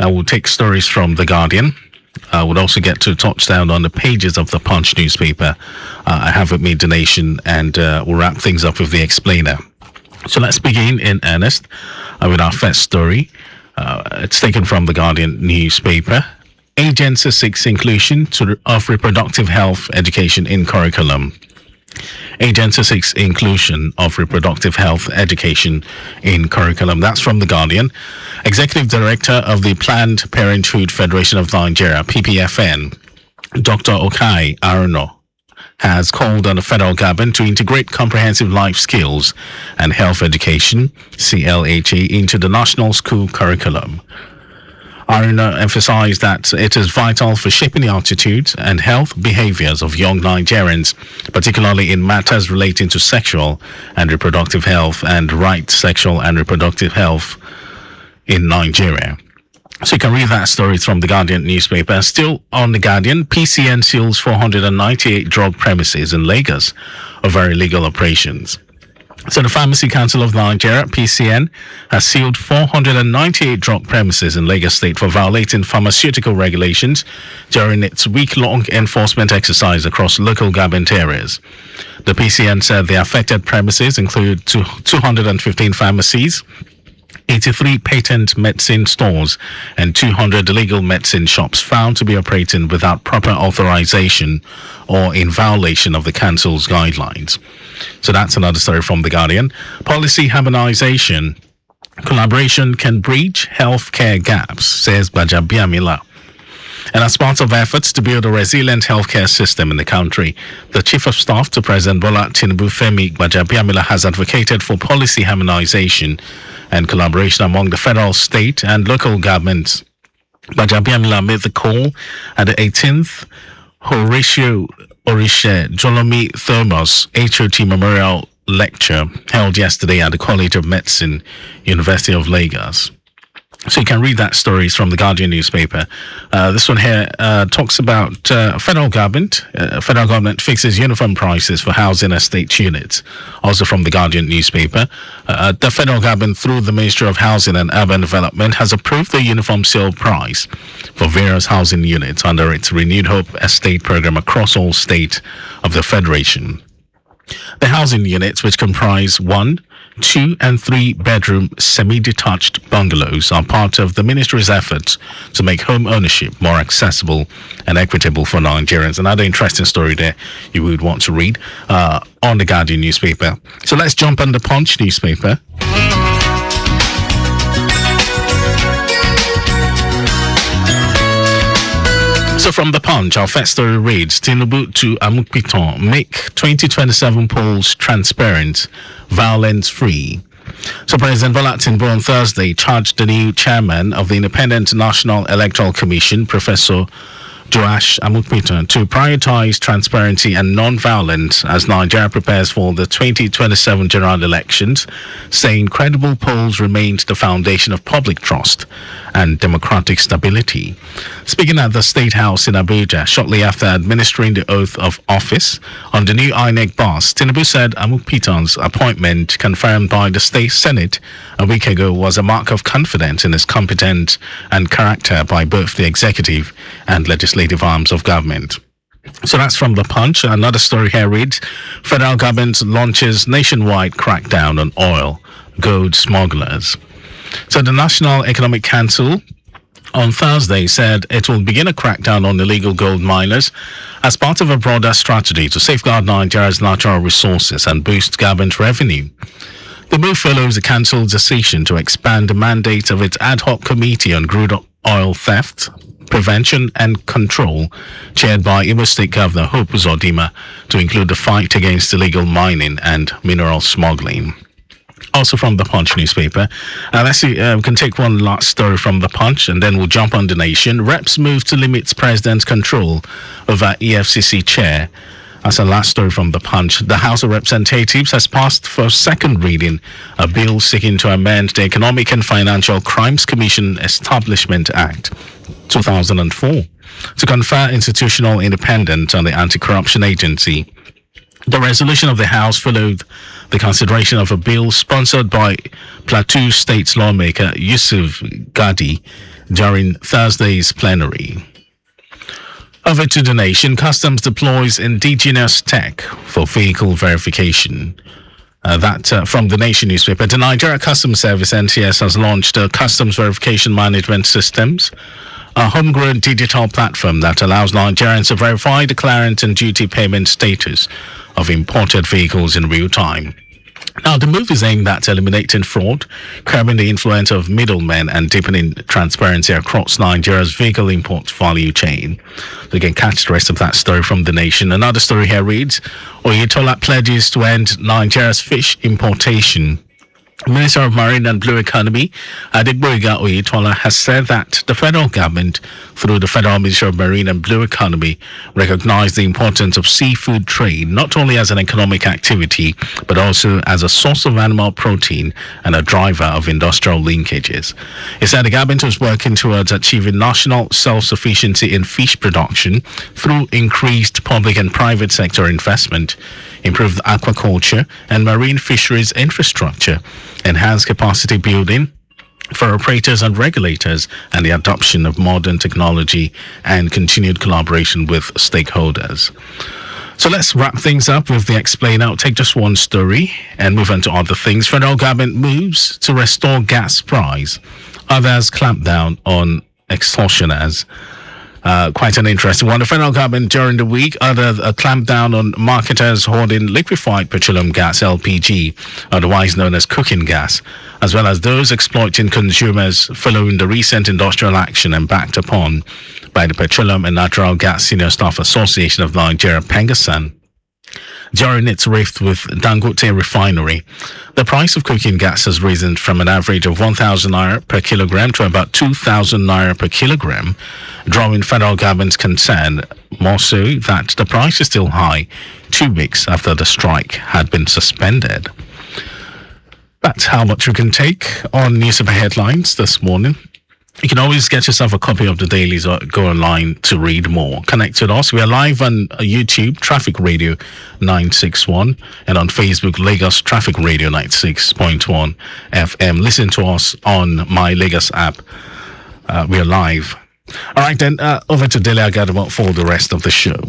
We'll take stories from The Guardian. We'll also get to touchdown on the pages of the Punch newspaper. I have with me The Nation, and we'll wrap things up with The Explainer. So let's begin in earnest with our first story. It's taken from The Guardian newspaper. Agency seeks inclusion of reproductive health education in curriculum. Agency seeks inclusion of reproductive health education in curriculum. That's from The Guardian. Executive Director of the Planned Parenthood Federation of Nigeria, PPFN, Dr. Okai Aruno, has called on the federal government to integrate comprehensive life skills and health education, CLHE, into the national school curriculum. Aruna emphasized that it is vital for shaping the attitudes and health behaviors of young Nigerians, particularly in matters relating to sexual and reproductive health and sexual and reproductive health in Nigeria. So you can read that story from The Guardian newspaper. Still on The Guardian, PCN seals 498 drug premises in Lagos over illegal operations. So the Pharmacy Council of Nigeria, PCN, has sealed 498 drug premises in Lagos State for violating pharmaceutical regulations during its week-long enforcement exercise across local government areas. The PCN said the affected premises include 215 pharmacies, 83 patent medicine stores, and 200 illegal medicine shops found to be operating without proper authorization or in violation of the council's guidelines. So that's another story from The Guardian. Policy harmonization. Collaboration can bridge healthcare gaps, says Gbajabiamila. And as part of efforts to build a resilient healthcare system in the country, the Chief of Staff to President Bola Tinubu, Femi Gbajabiamila, has advocated for policy harmonization and collaboration among the federal, state, and local governments. Gbajabiamila made the call at the 18th Horatio Orishe Jolomi Thomas HOT Memorial Lecture held yesterday at the College of Medicine, University of Lagos. So you can read that story from The Guardian newspaper. This one here talks about federal government. Federal government fixes uniform prices for housing estate units. Also from The Guardian newspaper. The federal government, through the Ministry of Housing and Urban Development, has approved the uniform sale price for various housing units under its Renewed Hope Estate program across all states of the Federation. The housing units, which comprise 1, 2 and 3 bedroom semi-detached bungalows, are part of the ministry's efforts to make home ownership more accessible and equitable for Nigerians. Another interesting story there you would want to read on The Guardian newspaper. So let's jump on the Punch newspaper. So from The Punch, our first story reads, Tinubu to Amukpiton, make 2027 polls transparent, violence-free. So President Bola Tinubu on Thursday charged the new chairman of the Independent National Electoral Commission, Professor Joash Amukpiton, to prioritize transparency and non-violence as Nigeria prepares for the 2027 general elections, saying credible polls remains the foundation of public trust and democratic stability. Speaking at the State House in Abuja shortly after administering the oath of office on the new INEC boss, Tinubu said Amukpiton's appointment, confirmed by the State Senate a week ago, was a mark of confidence in his competence and character by both the executive and legislative arms of government. So that's from The Punch. Another story here reads, federal government launches nationwide crackdown on oil, gold smugglers. So the National Economic Council on Thursday said it will begin a crackdown on illegal gold miners as part of a broader strategy to safeguard Nigeria's natural resources and boost government revenue. The move follows the council's decision to expand the mandate of its ad hoc committee on crude oil theft, prevention and control, chaired by Imo State Governor Hope Uzodinma, to include the fight against illegal mining and mineral smuggling. Also from The Punch newspaper. Let's see, we can take one last story from The Punch and then we'll jump on The Nation. Reps move to limit president's control over EFCC chair. That's a last story from The Punch. The House of Representatives has passed for second reading a bill seeking to amend the Economic and Financial Crimes Commission Establishment Act 2004 to confer institutional independence on the Anti-Corruption Agency The resolution of the House followed the consideration of a bill sponsored by Plateau State's lawmaker Yusuf Gadi during Thursday's plenary. Over to the nation, Customs deploys indigenous tech for vehicle verification. From the Nation newspaper, the Nigeria Customs Service (NCS) has launched a customs verification management systems, a homegrown digital platform that allows Nigerians to verify the clearance and duty payment status of imported vehicles in real time. Now, the move is aimed at eliminating fraud, curbing the influence of middlemen, and deepening transparency across Nigeria's vehicle import value chain. So you can catch the rest of that story from The Nation. Another story here reads, Oyetola pledges to end Nigeria's fish importation. Minister of Marine and Blue Economy, Adegboyega Oyetola, has said that the federal government, through the Federal Ministry of Marine and Blue Economy, recognized the importance of seafood trade not only as an economic activity, but also as a source of animal protein and a driver of industrial linkages. He said the government was working towards achieving national self-sufficiency in fish production through increased public and private sector investment, improved aquaculture and marine fisheries infrastructure, enhanced capacity building for operators and regulators, and the adoption of modern technology and continued collaboration with stakeholders. So let's wrap things up with the explainer. I'll take just one story and move on to other things. Federal government moves to restore gas price. Others clamp down on extortioners. Quite an interesting one. The federal government during the week ordered a clampdown on marketers hoarding liquefied petroleum gas (LPG), otherwise known as cooking gas, as well as those exploiting consumers following the recent industrial action embarked upon by the Petroleum and Natural Gas Senior Staff Association of Nigeria, PENGASAN. During its rift with Dangote Refinery, the price of cooking gas has risen from an average of 1,000 naira per kilogram to about 2,000 naira per kilogram, drawing federal government's concern, more so that the price is still high 2 weeks after the strike had been suspended. That's how much we can take on newspaper headlines this morning. You can always get yourself a copy of the dailies or go online to read more. Connect with us. We are live on YouTube, Traffic Radio 961, and on Facebook, Lagos Traffic Radio 96.1 FM. Listen to us on my Lagos app. We are live. All right, then, over to Dele Agadamo for the rest of the show.